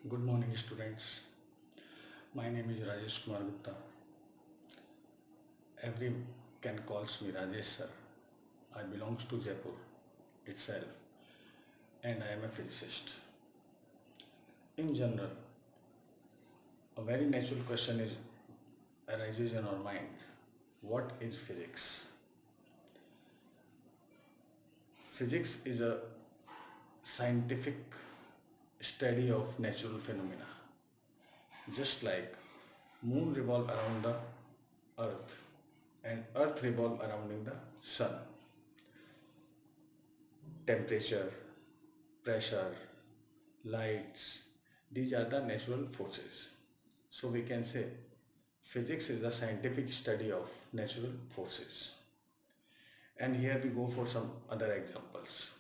Good morning, students. My name is Rajesh Kumar Gupta. Every can calls me Rajesh sir. I belongs to Jaipur itself, and I am a physicist. In general, a very natural question is arises in our mind: what is physics? Physics is a scientific study of natural phenomena, just like moon revolve around the earth and earth revolve around the sun. Temperature, pressure, lights, these are the natural forces. So we can say physics is the scientific study of natural forces. And here we go for some other examples.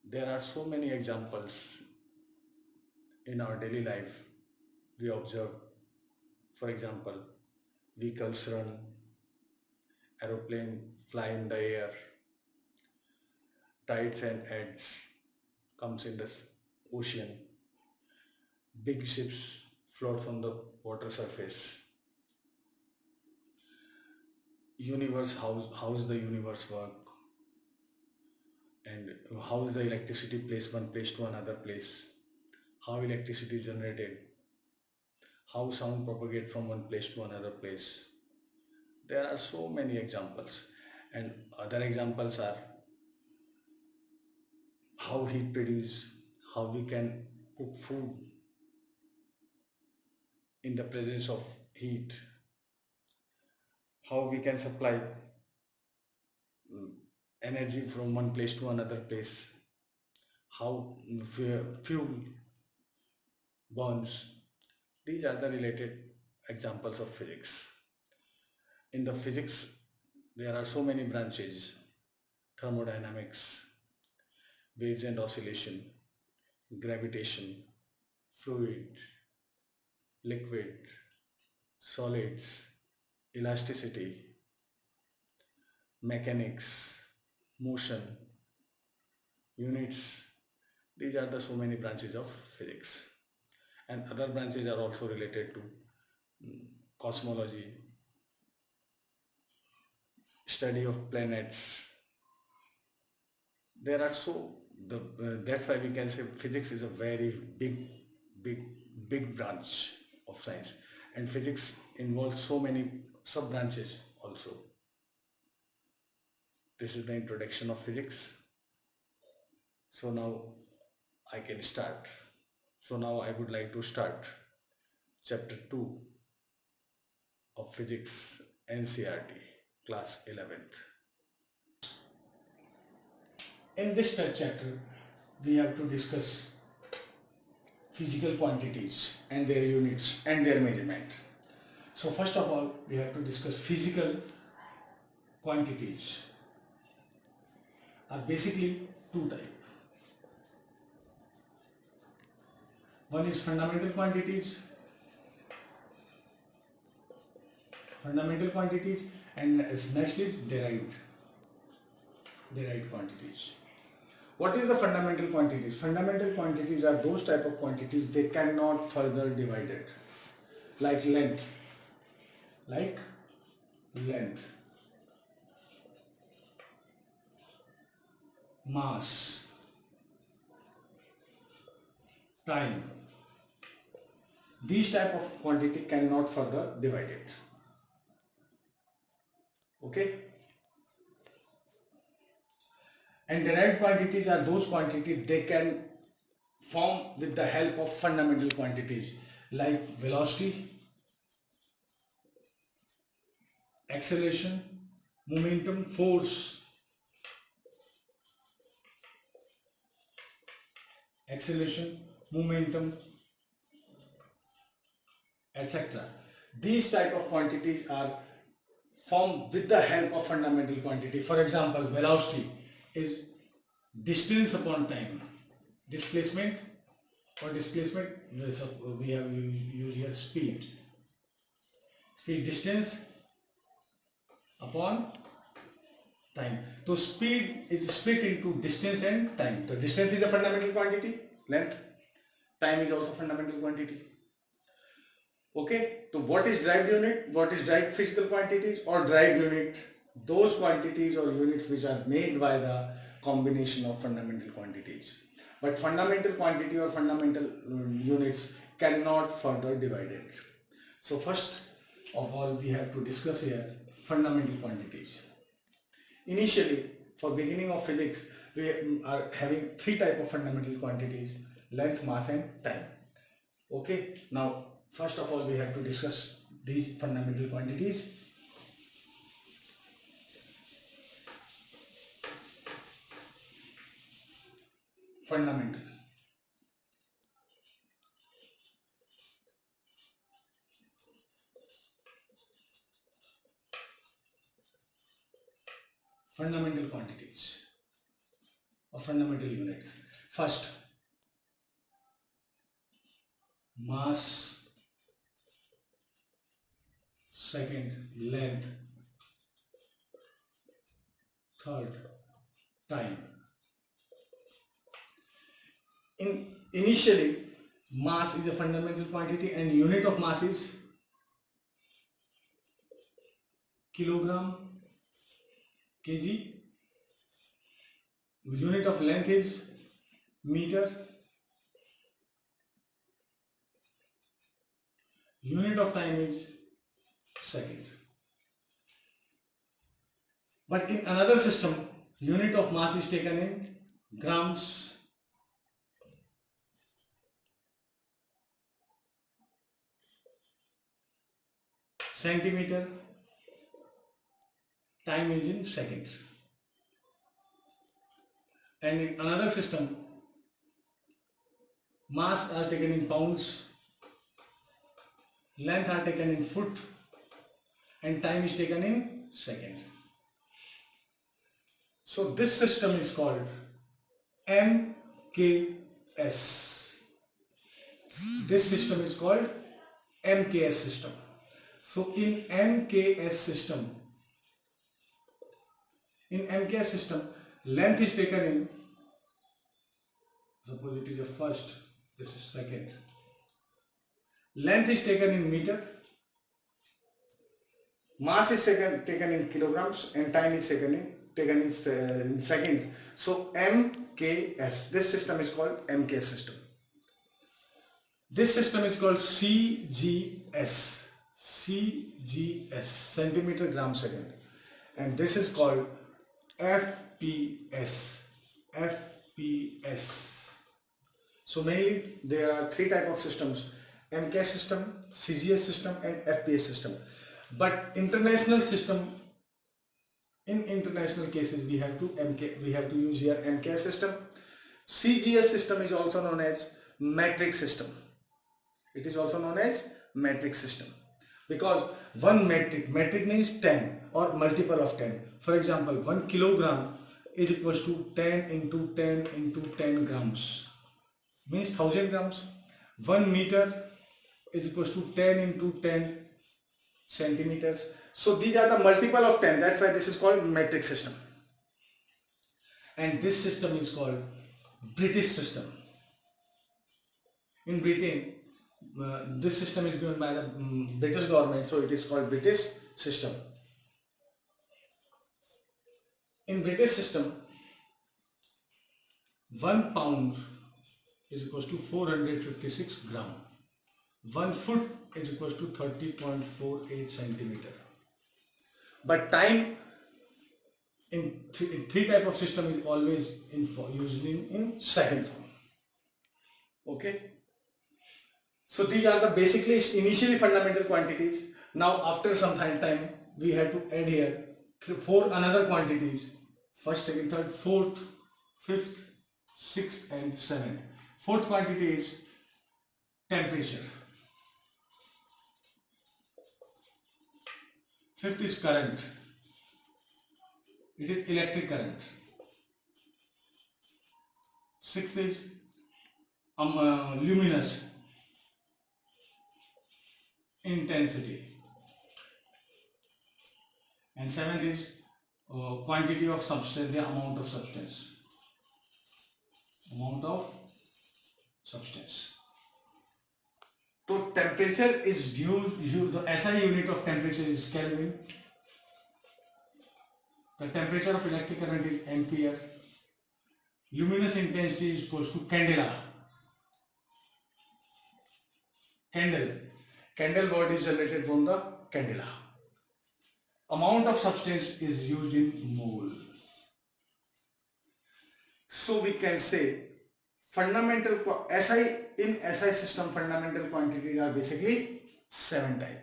There are so many examples in our daily life we observe. For example, vehicles run, aeroplane fly in the air, tides and eddies comes in the ocean, big ships float on the water surface. Universe, how's the universe work, and how is the electricity placed one place to another place, how electricity is generated, how sound propagate from one place to another place. There are so many examples, and other examples are how heat produce, how we can cook food in the presence of heat, how we can supply energy from one place to another place, how fuel burns. These are the related examples of physics. In the physics, there are so many branches: thermodynamics, waves and oscillation, gravitation, fluid, liquid, solids, elasticity, mechanics, motion, units. These are the so many branches of physics. And other branches are also related to cosmology, study of planets. There are that's why we can say physics is a very big big branch of science, and physics involves so many sub branches also. This is the introduction of physics. So now I can start. So now I would like to start chapter 2 of physics, NCRT, class 11th. In this chapter, we have to discuss physical quantities and their units and their measurement. So first of all, we have to discuss physical quantities. Are basically two types. One is fundamental quantities, and next is derived quantities. What is the fundamental quantities? Fundamental quantities are those type of quantities they cannot further divided, like length, mass, time. These type of quantity cannot further divided. Okay. And derived quantities are those quantities they can form with the help of fundamental quantities like velocity, acceleration, momentum, force, acceleration, momentum, etc. These type of quantities are formed with the help of fundamental quantity. For example, velocity is distance upon time. Displacement we have used here speed. Speed, distance upon time. So speed is split into distance and time. So distance is a fundamental quantity, length. Time is also fundamental quantity. Okay, so what is derived unit? What is derived physical quantities or derived unit? Those quantities or units which are made by the combination of fundamental quantities. But fundamental quantity or fundamental units cannot further divided. So first of all, we have to discuss here fundamental quantities. Initially, for beginning of physics, we are having three type of fundamental quantities: length, mass, and time. Okay, now first of all we have to discuss these fundamental quantities. Fundamental. Fundamental quantities or fundamental units. First, mass. Second, length. Third, time. Initially, mass is a fundamental quantity and unit of mass is kilogram, kg. Unit of length is meter. Unit of time is second. But in another system, unit of mass is taken in grams, centimeter, time is in seconds. And in another system, mass are taken in pounds, length are taken in foot, and time is taken in second. So this system is called MKS. This system is called MKS system. So in MKS system, length is taken in, suppose it is the first, this is second. Length is taken in meter, mass is taken in kilograms, and time is taken in seconds. So MKS, this system is called MKS system. This system is called CGS, centimeter gram second, and this is called FPS. So mainly there are three type of systems: MKS system, CGS system, and FPS system. But international system, in international cases we have to use here MKS system. CGS system is also known as metric system. It is also known as metric system because one metric means 10 or multiple of 10. For example, 1 kilogram is equals to 10 into 10 into 10 grams, means 1000 grams. 1 meter is equals to 10 into 10 centimeters. So these are the multiple of 10. That's why this is called metric system. And this system is called British system. In Britain, this system is given by the British government, so it is called British system. In British system, 1 pound is equals to 456 gram. 1 foot is equals to 30.48 centimeter. But time in three type of system is always usually in second form. Okay. So these are the basically initially fundamental quantities. Now after some time we have to add here 4 another quantities: first, second, third, fourth, fifth, sixth, and seventh. Fourth quantity is temperature. Fifth is current. It is electric current. Sixth is luminous intensity. And seventh is quantity of substance, the amount of substance. Amount of substance. temperature is used, the SI unit of temperature is Kelvin. The temperature of electric current is ampere. Luminous intensity is equals to candela. Candle watt is generated from the candela. Amount of substance is used in mole. So we can say fundamental SI in SI system fundamental quantities are basically 7 types.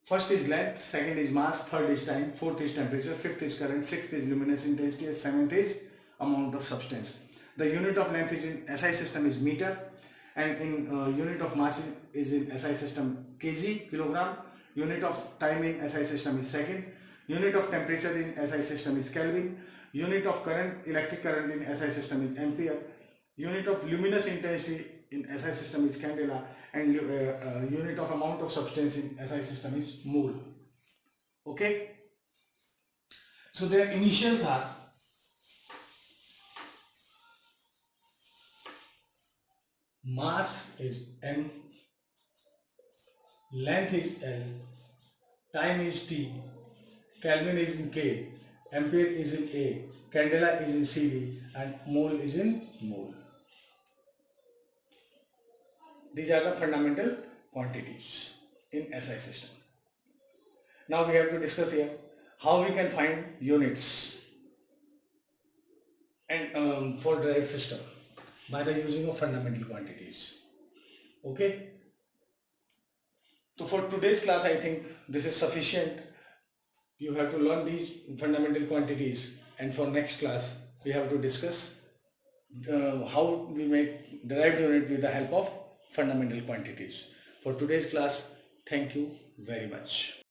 First is length, second is mass, third is time, fourth is temperature, fifth is current, sixth is luminous intensity, and seventh is amount of substance. The unit of length is in SI system is meter, and in unit of mass is in SI system kg, kilogram. Unit of time in SI system is second. Unit of temperature in SI system is Kelvin. Unit of current, electric current in SI system is ampere. Unit of luminous intensity in SI system is candela, and unit of amount of substance in SI system is mole. Okay. So their initials are mass is m, length is L, time is T, Kelvin is in K, ampere is in A, candela is in CV, and mole is in mole. These are the fundamental quantities in SI system. Now we have to discuss here how we can find units and for derived system by the using of fundamental quantities. Okay. So for today's class, I think this is sufficient. You have to learn these fundamental quantities, and for next class we have to discuss how we make derived unit with the help of fundamental quantities. For today's class, thank you very much.